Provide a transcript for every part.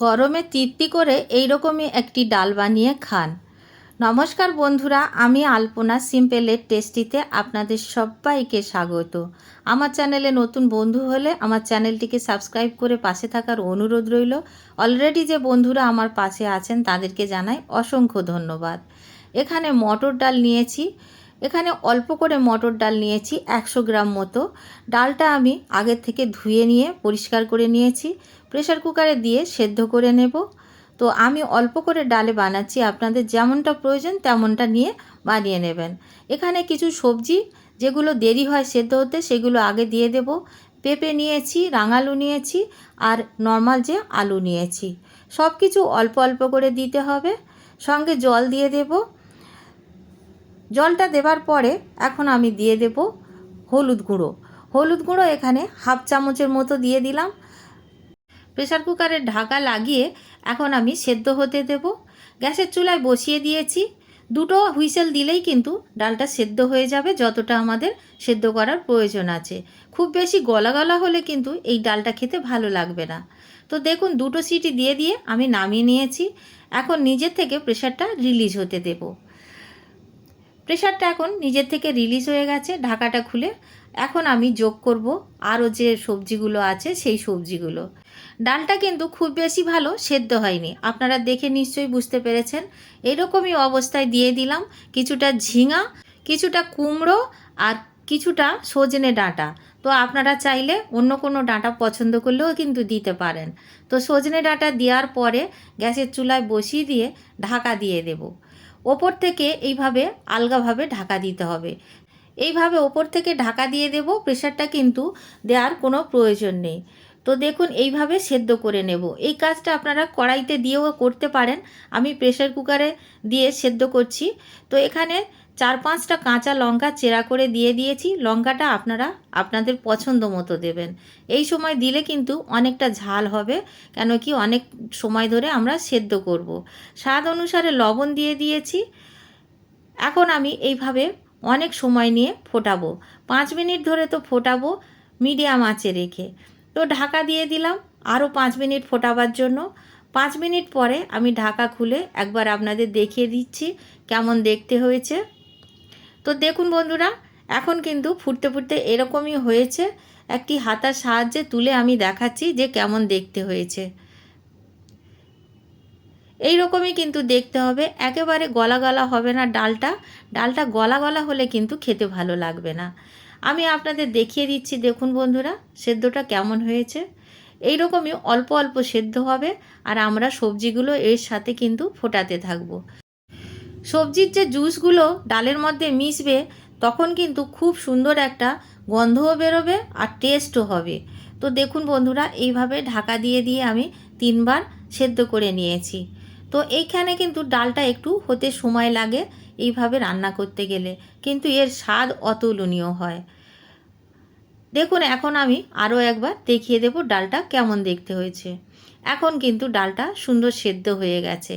গরমে তৃপ্তি করে এই রকমই একটি ডাল বানিয়ে খান। নমস্কার বন্ধুরা, আমি আলপনা সিম্পলের টেস্টিতে আপনাদের সবাইকে স্বাগত। আমার চ্যানেলে নতুন বন্ধু হলে আমার চ্যানেলটিকে সাবস্ক্রাইব করে পাশে থাকার অনুরোধ রইল। অলরেডি যে বন্ধুরা আমার পাশে আছেন তাদেরকে জানাই অসংখ্য ধন্যবাদ। এখানে মটর ডাল নিয়েছি, এখানে অল্প করে মটর ডাল নিয়েছি 100 গ্রাম মতো। ডালটা আমি আগের থেকে ধুয়ে নিয়ে পরিষ্কার করে নিয়েছি, প্রেসার কুকারে দিয়ে সেদ্ধ করে নেব। তো আমি অল্প করে ডালে বানাচ্ছি, আপনাদের যেমনটা প্রয়োজন তেমনটা নিয়ে বানিয়ে নেবেন। এখানে কিছু সবজি যেগুলো দেরি হয় সেদ্ধ হতে সেগুলো আগে দিয়ে দেব। পেঁপে নিয়েছি, রাঙালু নিয়েছি আর নর্মাল যে আলু নিয়েছি। সব কিছু অল্প অল্প করে দিতে হবে, সঙ্গে জল দিয়ে দেব। জলটা দেবার পরে এখন আমি দিয়ে দেব হলুদ গুঁড়ো। হলুদ গুঁড়ো এখানে হাফ চামচের মতো দিয়ে দিলাম। প্রেসার কুকারের ঢাকা লাগিয়ে এখন আমি সেদ্ধ হতে দেব। গ্যাসের চুলায় বসিয়ে দিয়েছি, দুটো হুইসেল দিলেই কিন্তু ডালটা সেদ্ধ হয়ে যাবে যতটা আমাদের সেদ্ধ করার প্রয়োজন আছে। খুব বেশি গলা গলা হলে কিন্তু এই ডালটা খেতে ভালো লাগবে না। তো দেখুন, দুটো সিটি দিয়ে দিয়ে আমি নামিয়ে নিয়েছি। এখন নিজের থেকে প্রেসারটা রিলিজ হতে দেব। প্রেসারটা এখন নিজের থেকে রিলিজ হয়ে গেছে। ঢাকাটা খুলে এখন আমি যোগ করব আরও যে সবজিগুলো আছে সেই সবজিগুলো। ডালটা কিন্তু খুব বেশি ভালো সেদ্ধ হয়নি, আপনারা দেখে নিশ্চয়ই বুঝতে পেরেছেন। এরকমই অবস্থায় দিয়ে দিলাম কিছুটা ঝিঙা, কিছুটা কুমড়ো আর কিছুটা সজনে ডাঁটা। তো আপনারা চাইলে অন্য কোনো ডাঁটা পছন্দ করলেও কিন্তু দিতে পারেন। তো সজনে ডাঁটা দেওয়ার পরে গ্যাসের চুলায় বসিয়ে দিয়ে ঢাকা দিয়ে দেব। ওপর থেকে এইভাবে আলগাভাবে ঢাকা দিতে হবে। এইভাবে ওপর থেকে ঢাকা দিয়ে দেব, প্রেশারটা কিন্তু দেওয়ার কোনো প্রয়োজন নেই। তো দেখুন, এইভাবে সেদ্ধ করে নেব। এই কাজটা আপনারা কড়াইতে দিয়েও করতে পারেন, আমি প্রেসার কুকারে দিয়ে সেদ্ধ করছি। তো এখানে 4-5টা কাঁচা লঙ্কা চেরা করে দিয়ে দিয়েছি। লঙ্কাটা আপনারা আপনাদের পছন্দ মতো দেবেন। এই সময় দিলে কিন্তু অনেকটা ঝাল হবে, কেন কি অনেক সময় ধরে আমরা সেদ্ধ করব। স্বাদ অনুসারে লবণ দিয়ে দিয়েছি। এখন আমি এইভাবে অনেক সময় নিয়ে ফোটাবো, 5 মিনিট ধরে তো ফোটাবো মিডিয়াম আঁচে রেখে। তো ঢাকা দিয়ে দিলাম আরও 5 মিনিট ফোটাবার জন্য। 5 মিনিট পরে আমি ঢাকা খুলে একবার আপনাদের দেখিয়ে দিচ্ছি কেমন দেখতে হয়েছে। তো দেখুন বন্ধুরা, এখন কিন্তু ফুটতে ফুটতে এরকমই হয়েছে। একটি হাতার সাহায্যে তুলে আমি দেখাচ্ছি যে কেমন দেখতে হয়েছে। এই রকমই কিন্তু দেখতে হবে, একেবারে গলা গলা হবে না ডালটা গলা গলা হলে কিন্তু খেতে ভালো লাগবে না। আমি আপনাদের দেখিয়ে দিচ্ছি, দেখুন বন্ধুরা সেদ্ধটা কেমন হয়েছে। এই রকমই অল্প অল্প সেদ্ধ হবে আর আমরা সবজিগুলো এর সাথে কিন্তু ফোটাতে থাকব। সবজির যে জুসগুলো ডালের মধ্যে মিশবে তখন কিন্তু খুব সুন্দর একটা গন্ধও বেরোবে আর টেস্টও হবে। তো দেখুন বন্ধুরা, এইভাবে ঢাকা দিয়ে দিয়ে আমি 3বার সেদ্ধ করে নিয়েছি। তো এইখানে কিন্তু ডালটা একটু হতে সময় লাগে এইভাবে রান্না করতে গেলে, কিন্তু এর স্বাদ অতুলনীয় হয়। দেখুন, এখন আমি আরও একবার দেখিয়ে দেব ডালটা কেমন দেখতে হয়েছে। এখন কিন্তু ডালটা সুন্দর সেদ্ধ হয়ে গেছে।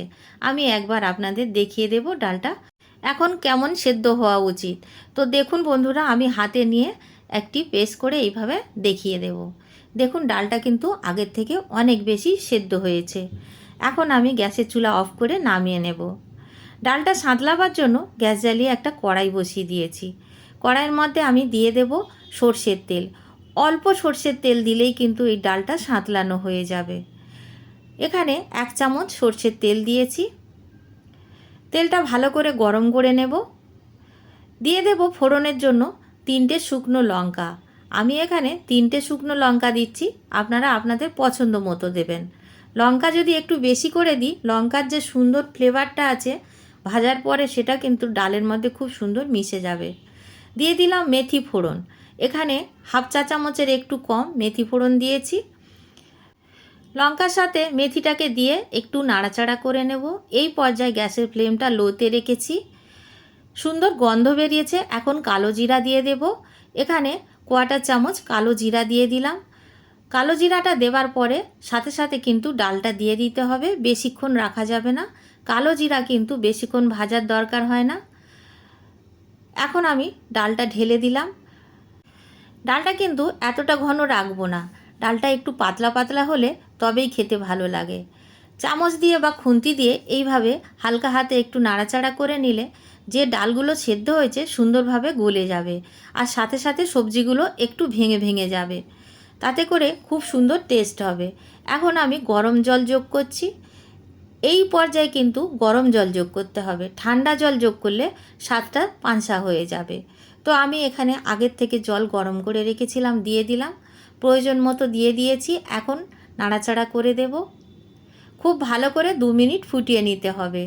আমি একবার আপনাদের দেখিয়ে দেব ডালটা এখন কেমন সেদ্ধ হওয়া উচিত। তো দেখুন বন্ধুরা, আমি হাতে নিয়ে একটি পেস্ট করে এইভাবে দেখিয়ে দেব। দেখুন, ডালটা কিন্তু আগের থেকে অনেক বেশি সেদ্ধ হয়েছে। এখন আমি গ্যাসের চুলা অফ করে নামিয়ে নেব। ডালটা সাঁতলাবার জন্য গ্যাস জ্বালিয়ে একটা কড়াই বসিয়ে দিয়েছি। কড়াইয়ের মধ্যে আমি দিয়ে দেব সর্ষের তেল। অল্প সর্ষের তেল দিলেই কিন্তু এই ডালটা সাঁতলানো হয়ে যাবে। এখানে 1 চামচ সর্ষের তেল দিয়েছি। তেলটা ভালো করে গরম করে নেব। দিয়ে দেব ফোড়নের জন্য 3টে শুকনো লঙ্কা। আমি এখানে 3টে শুকনো লঙ্কা দিচ্ছি, আপনারা আপনাদের পছন্দ মতো দেবেন। লঙ্কা যদি একটু বেশি করে দিই, লঙ্কার যে সুন্দর ফ্লেভারটা আছে ভাজার পরে সেটা কিন্তু ডালের মধ্যে খুব সুন্দর মিশে যাবে। দিয়ে দিলাম মেথি ফোড়ন। এখানে হাফ চা চামচের একটু কম মেথি ফোড়ন দিয়েছি। লঙ্কার সাথে মেথিটাকে দিয়ে একটু নাড়াচাড়া করে নেব। এই পর্যায়ে গ্যাসের ফ্লেমটা লোতে রেখেছি। সুন্দর গন্ধ বেরিয়েছে। এখন কালো জিরা দিয়ে দেব। এখানে 1/4 চামচ কালো জিরা দিয়ে দিলাম। কালো জিরাটা দেওয়ার পরে সাথে সাথে কিন্তু ডালটা দিয়ে দিতে হবে, বেশিক্ষণ রাখা যাবে না। কালো জিরা কিন্তু বেশিক্ষণ ভাজার দরকার হয় না। এখন আমি ডালটা ঢেলে দিলাম। ডালটা কিন্তু এতটা ঘন রাখবো না, ডালটা একটু পাতলা পাতলা হলে তবেই খেতে ভালো লাগে। চামচ দিয়ে বা খুন্তি দিয়ে এইভাবে হালকা হাতে একটু নাড়াচাড়া করে নিলে যে ডালগুলো সেদ্ধ হয়েছে সুন্দরভাবে গলে যাবে, আর সাথে সাথে সবজিগুলো একটু ভেঙে ভেঙে যাবে, তাতে করে খুব সুন্দর টেস্ট হবে। এখন আমি গরম জল যোগ করছি। এই পর্যায়ে কিন্তু গরম জল যোগ করতে হবে, ঠান্ডা জল যোগ করলে স্বাদটা পানসা হয়ে যাবে। তো আমি এখানে আগের থেকে জল গরম করে রেখেছিলাম, দিয়ে দিলাম, প্রয়োজন মতো দিয়ে দিয়েছি। এখন নাড়াচাড়া করে দেব। খুব ভালো করে 2 মিনিট ফুটিয়ে নিতে হবে।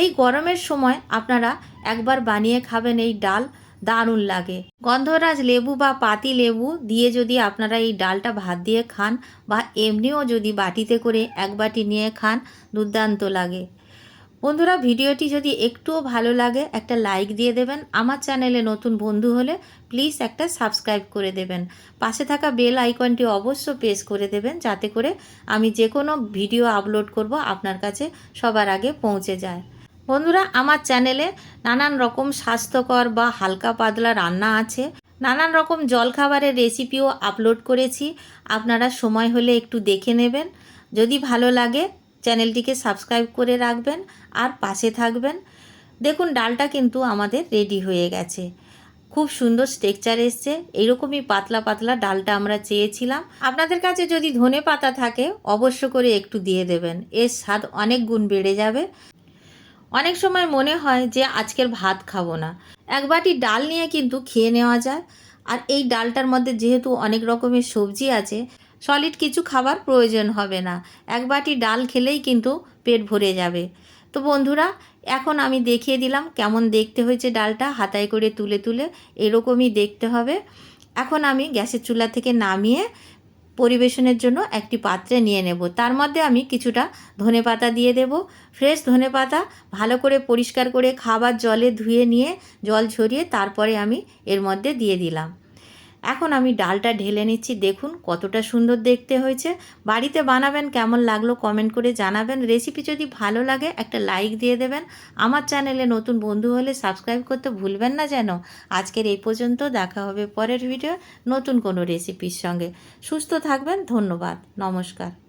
এই গরমের সময় আপনারা একবার বানিয়ে খাবেন এই ডাল, দারুণ লাগে। গন্ধরাজ লেবু বা পাতি লেবু দিয়ে যদি আপনারা এই ডালটা ভাত দিয়ে খান বা এমনিও যদি বাটিতে করে এক বাটি নিয়ে খান, দুর্দান্ত লাগে। বন্ধুরা, ভিডিওটি যদি একটুও ভালো লাগে একটা লাইক দিয়ে দেবেন। আমার চ্যানেলে নতুন বন্ধু হলে প্লিজ একটা সাবস্ক্রাইব করে দেবেন। পাশে থাকা বেল আইকনটি অবশ্য প্রেস করে দেবেন, যাতে করে আমি যে কোনো ভিডিও আপলোড করব আপনার কাছে সবার আগে পৌঁছে যায়। বন্ধুরা, আমার চ্যানেলে নানান রকম স্বাস্থ্যকর বা হালকা পাতলা রান্না আছে, নানান রকম জলখাবারের রেসিপিও আপলোড করেছি। আপনারা সময় হলে একটু দেখে নেবেন। যদি ভালো লাগে চ্যানেলটিকে সাবস্ক্রাইব করে রাখবেন আর পাশে থাকবেন। দেখুন, ডালটা কিন্তু আমাদের রেডি হয়ে গেছে। খুব সুন্দর টেক্সচার এসছে। এইরকমই পাতলা পাতলা ডালটা আমরা চেয়েছিলাম। আপনাদের কাছে যদি ধনে পাতা থাকে অবশ্য করে একটু দিয়ে দেবেন, এর স্বাদ অনেক গুণ বেড়ে যাবে। অনেক সময় মনে হয় যে আজকের ভাত খাবো না, এক বাটি ডাল নিয়ে কিন্তু খেয়ে নেওয়া যায়। আর এই ডালটার মধ্যে যেহেতু অনেক রকমের সবজি আছে, সলিড কিছু খাবার প্রয়োজন হবে না। এক বাটি ডাল খেলেই কিন্তু পেট ভরে যাবে। তো বন্ধুরা, এখন আমি দেখিয়ে দিলাম কেমন দেখতে হয়েছে ডালটা, হাতায় করে তুলে তুলে এরকমই দেখতে হবে। এখন আমি গ্যাসের চুলা থেকে নামিয়ে পরিবেশনের জন্য একটি পাত্রে নিয়ে নেব। তার মধ্যে আমি কিছুটা ধনেপাতা দিয়ে দেব। ফ্রেশ ধনেপাতা ভালো করে পরিষ্কার করে খাবার জলে ধুয়ে নিয়ে জল ঝরিয়ে তারপরে আমি এর মধ্যে দিয়ে দিলাম। এখন আমি ডালটা ঢেলে নিচ্ছি। দেখুন কতটা সুন্দর দেখতে হয়েছে। বাড়িতে বানাবেন, কেমন লাগলো কমেন্ট করে জানাবেন। রেসিপি যদি ভালো লাগে একটা লাইক দিয়ে দেবেন। আমার চ্যানেলে নতুন বন্ধু হলে সাবস্ক্রাইব করতে ভুলবেন না যেন। আজকের এই পর্যন্ত, দেখা হবে পরের ভিডিও নতুন কোনো রেসিপির সঙ্গে। সুস্থ থাকবেন। ধন্যবাদ। নমস্কার।